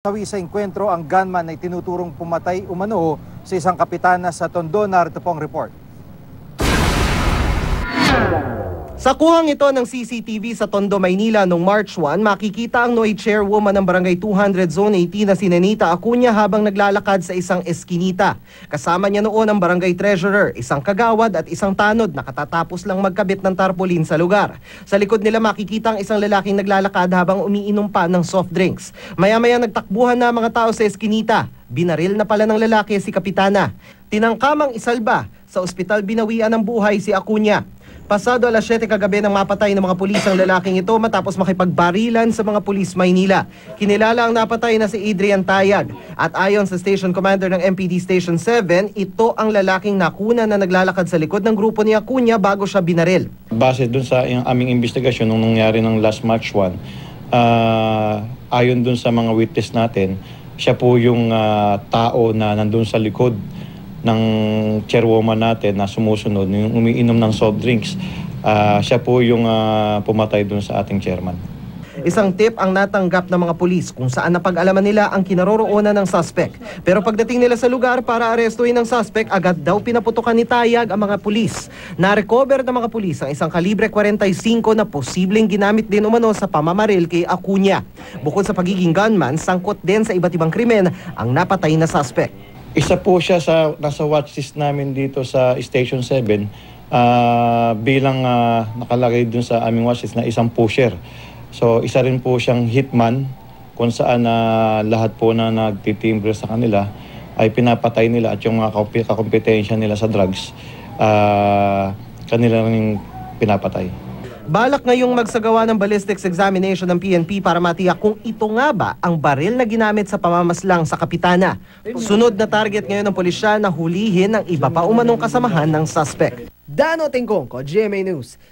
Nawi sa enkwentro ang gunman na itinuturong pumatay umano sa isang kapitana sa Tondo. Narito po ang report. Sa kuhang ito ng CCTV sa Tondo, Maynila noong March 1, makikita ang Noy chairwoman ng Barangay 200 Zone 18 na si Nenita Acuña habang naglalakad sa isang eskinita. Kasama niya noon ang barangay treasurer, isang kagawad at isang tanod na katatapos lang magkabit ng tarpaulin sa lugar. Sa likod nila makikita ang isang lalaking naglalakad habang umiinom pa ng soft drinks. Maya-maya nagtakbuhan na mga tao sa eskinita. Binaril na pala ng lalaki si Kapitana. Tinangkamang isalba, sa ospital binawian ng buhay si Acuña. Pasado alas 7 kagabi nang mapatay ng mga pulis ang lalaking ito matapos makipagbarilan sa mga pulis Maynila. Kinilala ang napatay na si Adrian Tayag. At ayon sa station commander ng MPD Station 7, ito ang lalaking nakuna na naglalakad sa likod ng grupo ni Acuña bago siya binaril. Base dun sa aming investigasyon nung nangyari ng last March 1, ayon dun sa mga witness natin, siya po yung tao na nandun sa likod ng chairwoman natin na sumusunod, yung umiinom ng soft drinks. Siya po yung pumatay dun sa ating chairman. Isang tip ang natanggap ng mga pulis kung saan napag-alaman nila ang kinaroroonan ng suspect. Pero pagdating nila sa lugar para arestuin ng suspect, agad daw pinaputukan ni Tayag ang mga pulis. Na-recover ng mga pulis ang isang kalibre 45 na posibleng ginamit din umano sa pamamaril kay Acuña. Bukod sa pagiging gunman, sangkot din sa iba't ibang krimen ang napatay na suspect. Isa po siya sa nasa watchlist namin dito sa Station 7 bilang nakalagay dun sa aming watchlist na isang pusher. So isa rin po siyang hitman kung saan lahat po na nagtitimbre sa kanila ay pinapatay nila at yung mga kakompetensya nila sa drugs kanila rin pinapatay. Balak ngayong magsagawa ng ballistics examination ng PNP para matiyak kung ito nga ba ang baril na ginamit sa pamamaslang sa Kapitana. Sunod na target ngayon ng pulisya na hulihin ang iba pa umanong kasamahan ng suspect. Dano Tengkong, GMA News.